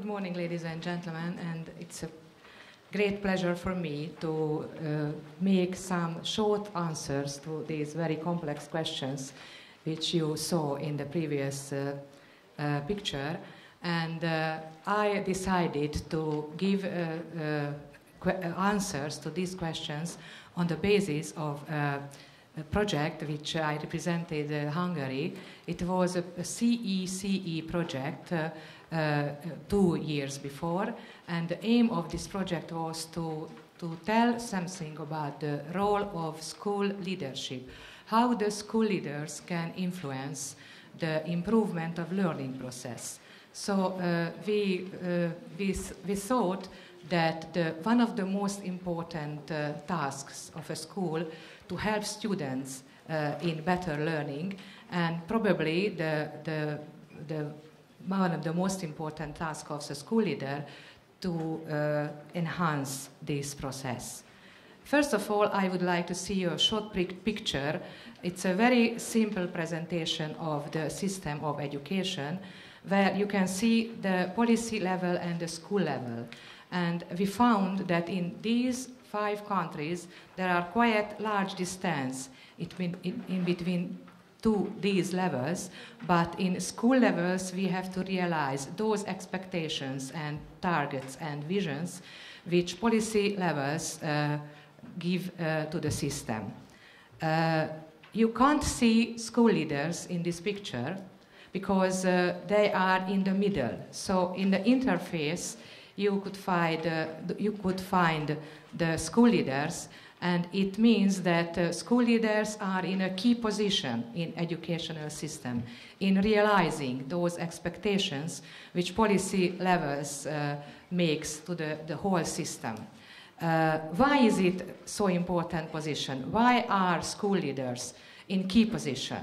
Good morning, ladies and gentlemen, and it's a great pleasure for me to make some short answers to these very complex questions which you saw in the previous picture. And I decided to give answers to these questions on the basis of a project which I represented Hungary. It was a CECE project 2 years before, and the aim of this project was to tell something about the role of school leadership, how the school leaders can influence the improvement of learning process. So we thought that one of the most important tasks of a school to help students in better learning, and probably one of the most important tasks of the school leader to enhance this process. First of all, I would like to see a short picture. It's a very simple presentation of the system of education, where you can see the policy level and the school level. And we found that in these 5 countries, there are quite large distance in between these levels, but in school levels we have to realize those expectations and targets and visions which policy levels give to the system. You can't see school leaders in this picture because they are in the middle. So in the interface you could find the school leaders, and it means that school leaders are in a key position in educational system in realizing those expectations which policy levels makes to the whole system. Why is it so important position? Why are school leaders in key position?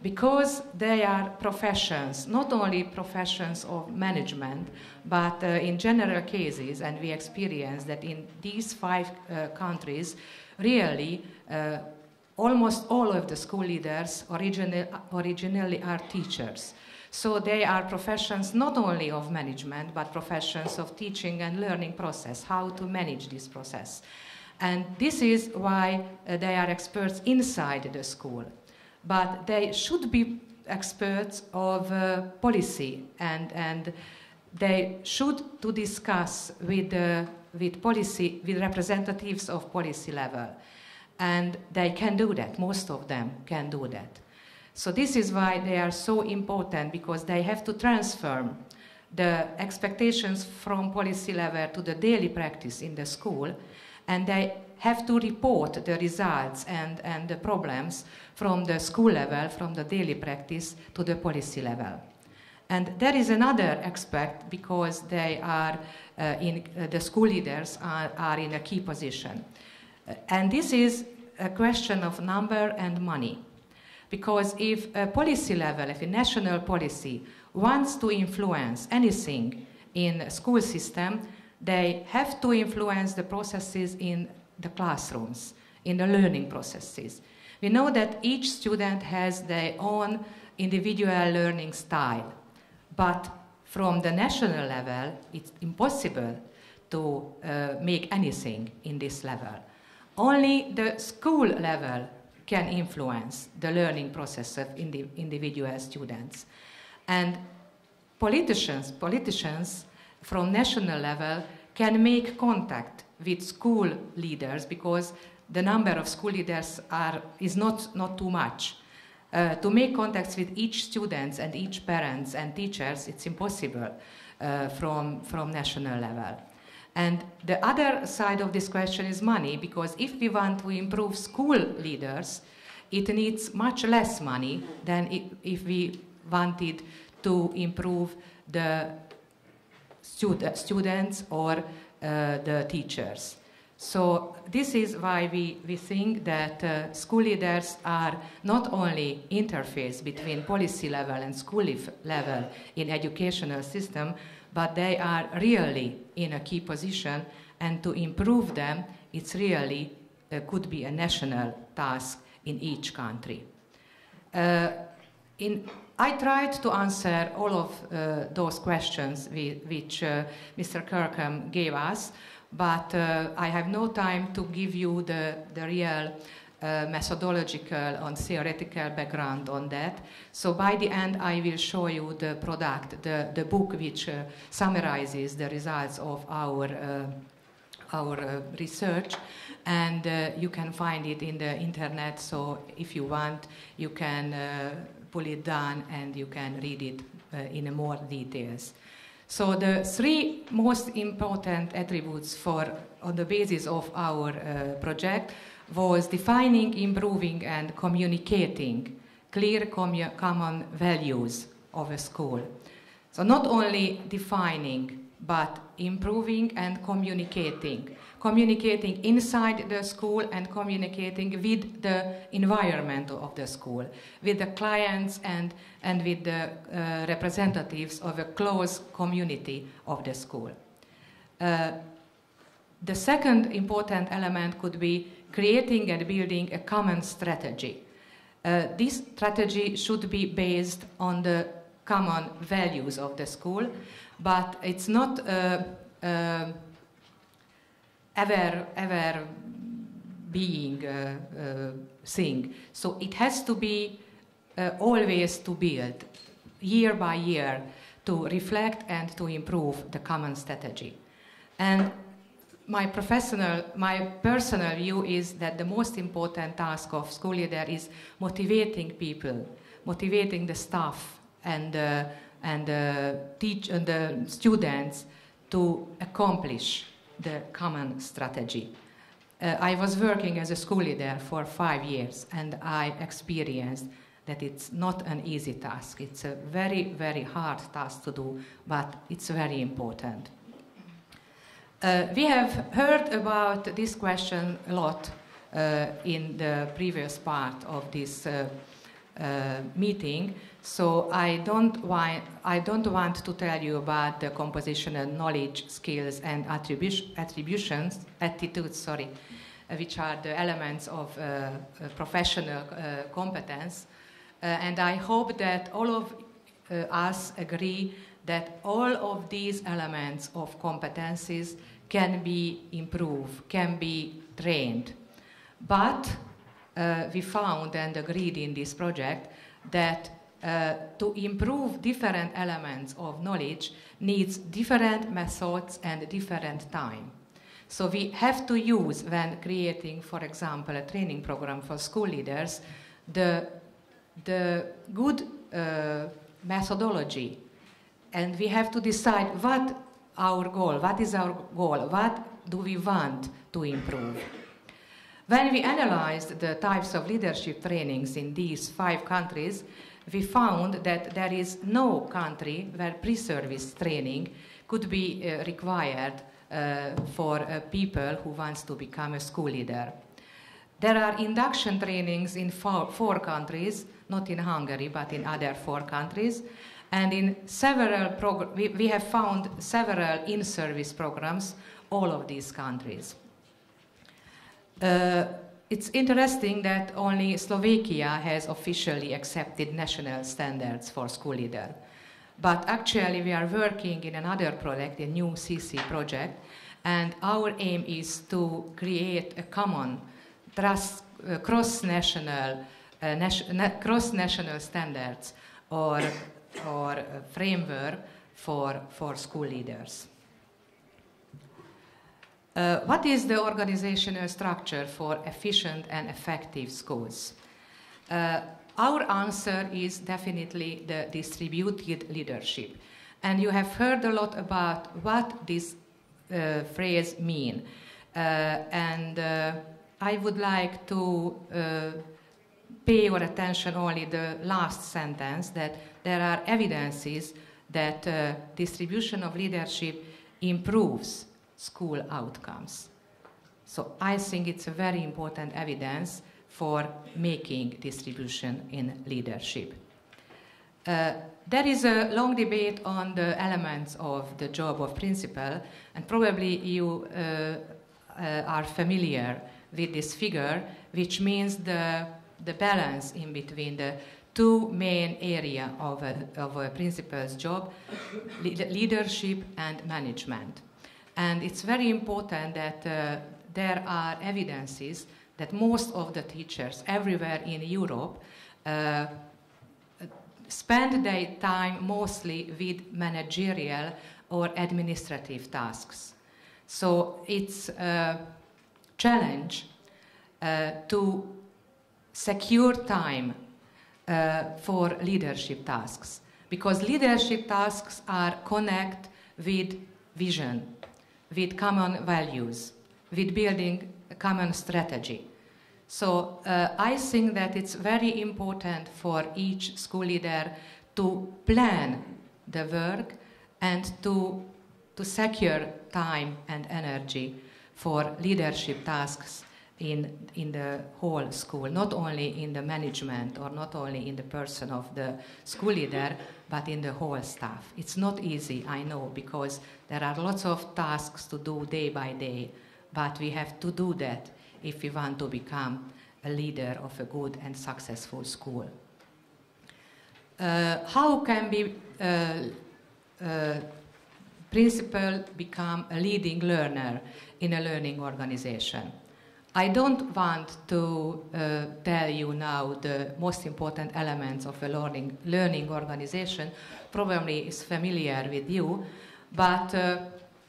Because they are professions, not only professions of management, but in general cases, and we experience that in these 5 countries, really almost all of the school leaders originally are teachers. So they are professions not only of management, but professions of teaching and learning process, how to manage this process. And this is why they are experts inside the school. But they should be experts of policy, and they should to discuss with representatives of policy level, and they can do that. Most of them can do that. So this is why they are so important, because they have to transfer the expectations from policy level to the daily practice in the school, and they have to report the results and the problems from the school level, from the daily practice to the policy level. And there is another aspect, because they are the school leaders are in a key position. And this is a question of number and money. Because if a policy level, if a national policy wants to influence anything in a school system, they have to influence the processes in the classrooms, in the learning processes. We know that each student has their own individual learning style, but from the national level, it's impossible to make anything in this level. Only the school level can influence the learning process of individual students. And politicians from national level can make contact with school leaders, because the number of school leaders is not too much. To make contacts with each student and each parents and teachers, it's impossible from national level. And the other side of this question is money, because if we want to improve school leaders, it needs much less money than if we wanted to improve the students or the teachers. So this is why we think that school leaders are not only interface between policy level and school level in educational system, but they are really in a key position, and to improve them, it's really could be a national task in each country. In I tried to answer all of those questions which Mr. Kirkham gave us, but I have no time to give you the real methodological and theoretical background on that. So by the end, I will show you the product, the book which summarizes the results of our research, and you can find it in the internet. So if you want, you can pull it down and you can read it in more details. So the three most important attributes on the basis of our project was defining, improving, and communicating clear common values of a school. So not only defining, but improving and communicating. Communicating inside the school and communicating with the environment of the school, with the clients and with the representatives of a close community of the school. The second important element could be creating and building a common strategy. This strategy should be based on the common values of the school, but it's not ever being thing. So it has to be always to build, year by year, to reflect and to improve the common strategy. And my personal view is that the most important task of school leader is motivating people, motivating the staff and the students to accomplish the common strategy. I was working as a school leader for 5 years, and I experienced that it's not an easy task. It's a very, very hard task to do, but it's very important. We have heard about this question a lot in the previous part of this meeting, so I don't want to tell you about the compositional knowledge, skills, and attitudes, which are the elements of professional competence. And I hope that all of us agree that all of these elements of competencies can be improved, can be trained. But we found and agreed in this project that to improve different elements of knowledge needs different methods and different time. So we have to use, when creating, for example, a training program for school leaders, the good methodology. And we have to decide what is our goal, what do we want to improve. When we analyzed the types of leadership trainings in these 5 countries, we found that there is no country where pre-service training could be required for people who wants to become a school leader. There are induction trainings in 4 countries, not in Hungary, but in other 4 countries. And in several we have found several in-service programs, all of these countries. It's interesting that only Slovakia has officially accepted national standards for school leader. But actually we are working in another project, a new CC project, and our aim is to create a common cross-national standards or framework for school leaders. What is the organizational structure for efficient and effective schools? Our answer is definitely the distributed leadership. And you have heard a lot about what this phrase means. I would like to pay your attention only the last sentence, that there are evidences that distribution of leadership improves school outcomes. So I think it's a very important evidence for making distribution in leadership. There is a long debate on the elements of the job of principal, and probably you are familiar with this figure, which means the balance in between the two main areas of a principal's job, leadership and management. And it's very important that there are evidences that most of the teachers everywhere in Europe spend their time mostly with managerial or administrative tasks. So it's a challenge to secure time for leadership tasks, because leadership tasks are connected with vision, with common values, with building a common strategy. So I think that it's very important for each school leader to plan the work and to secure time and energy for leadership tasks in the whole school, not only in the management or not only in the person of the school leader, but in the whole staff. It's not easy, I know, because there are lots of tasks to do day by day, but we have to do that if we want to become a leader of a good and successful school. How can principal become a leading learner in a learning organization? I don't want to tell you now the most important elements of a learning organization. Probably it's familiar with you, but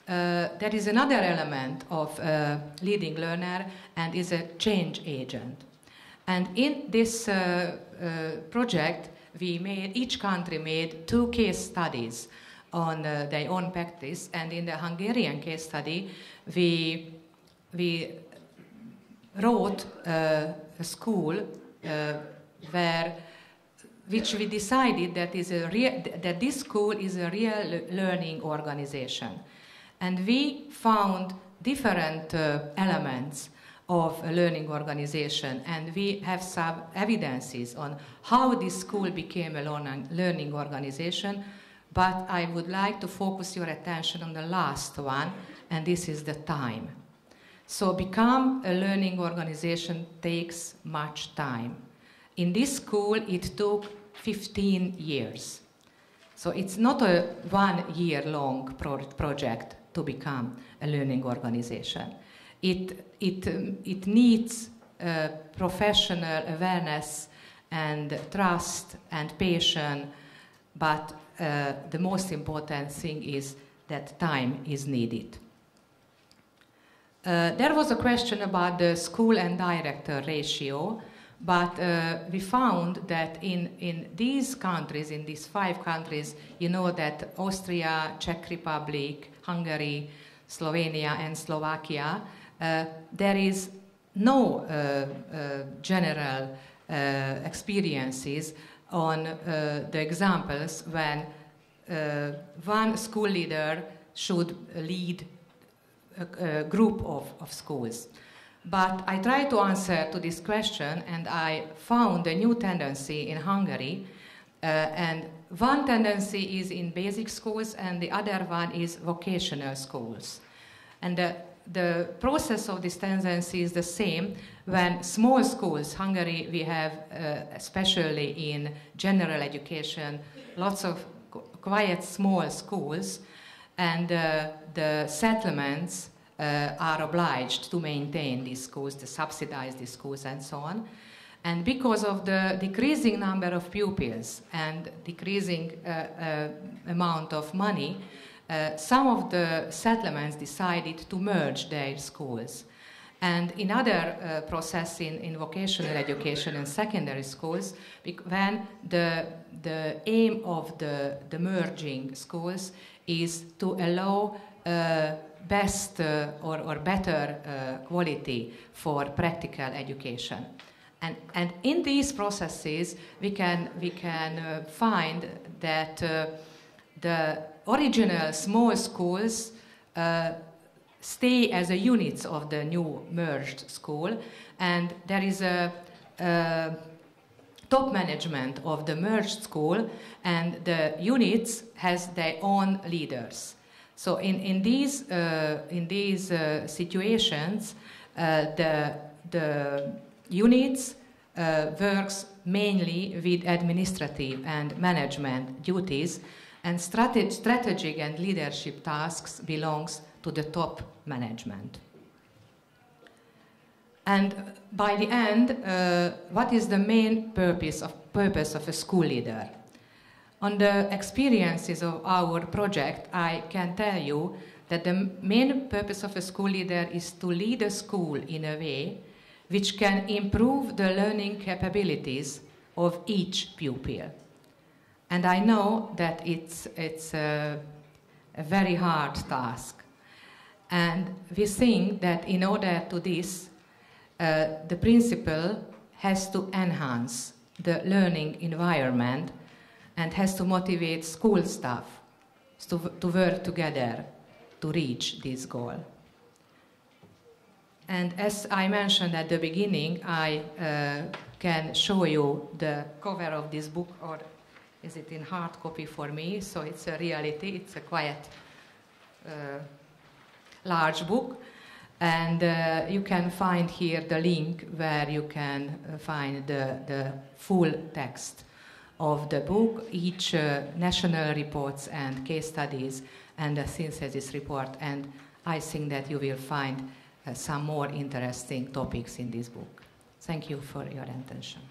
there is another element of a leading learner, and is a change agent. And in this project, each country made 2 case studies on their own practice, and in the Hungarian case study, we wrote a school which we decided that this school is a real learning organization. And we found different elements of a learning organization, and we have some evidences on how this school became a learning organization, but I would like to focus your attention on the last one, and this is the time. So become a learning organization takes much time. In this school, it took 15 years. So it's not a 1-year-long project to become a learning organization. It needs professional awareness and trust and patience, but the most important thing is that time is needed. There was a question about the school and director ratio, but we found that in these countries, in these 5 countries, you know that Austria, Czech Republic, Hungary, Slovenia and Slovakia, there is no general experiences on the examples when one school leader should lead a group of schools. But I tried to answer to this question, and I found a new tendency in Hungary, and one tendency is in basic schools and the other one is vocational schools. And the process of this tendency is the same when small schools, Hungary we have, especially in general education, lots of quite small schools, and the settlements are obliged to maintain these schools, to subsidize these schools and so on. And because of the decreasing number of pupils and decreasing amount of money, some of the settlements decided to merge their schools. And in other process in vocational education and secondary schools, when the aim of the merging schools is to allow best or better quality for practical education. And in these processes, we can find that the original small schools stay as a units of the new merged school, and there is a top management of the merged school, and the units has their own leaders. So in these situations, the units works mainly with administrative and management duties, and strategic and leadership tasks belongs to the top management. And by the end, what is the main purpose of a school leader? On the experiences of our project, I can tell you that the main purpose of a school leader is to lead a school in a way which can improve the learning capabilities of each pupil. And I know that it's a very hard task. And we think that in order to this, the principal has to enhance the learning environment and has to motivate school staff to work together to reach this goal. And as I mentioned at the beginning, I can show you the cover of this book, or is it in hard copy for me? So it's a reality, it's a quite large book. And you can find here the link where you can find the full text of the book, each national reports and case studies and a synthesis report. And I think that you will find some more interesting topics in this book. Thank you for your attention.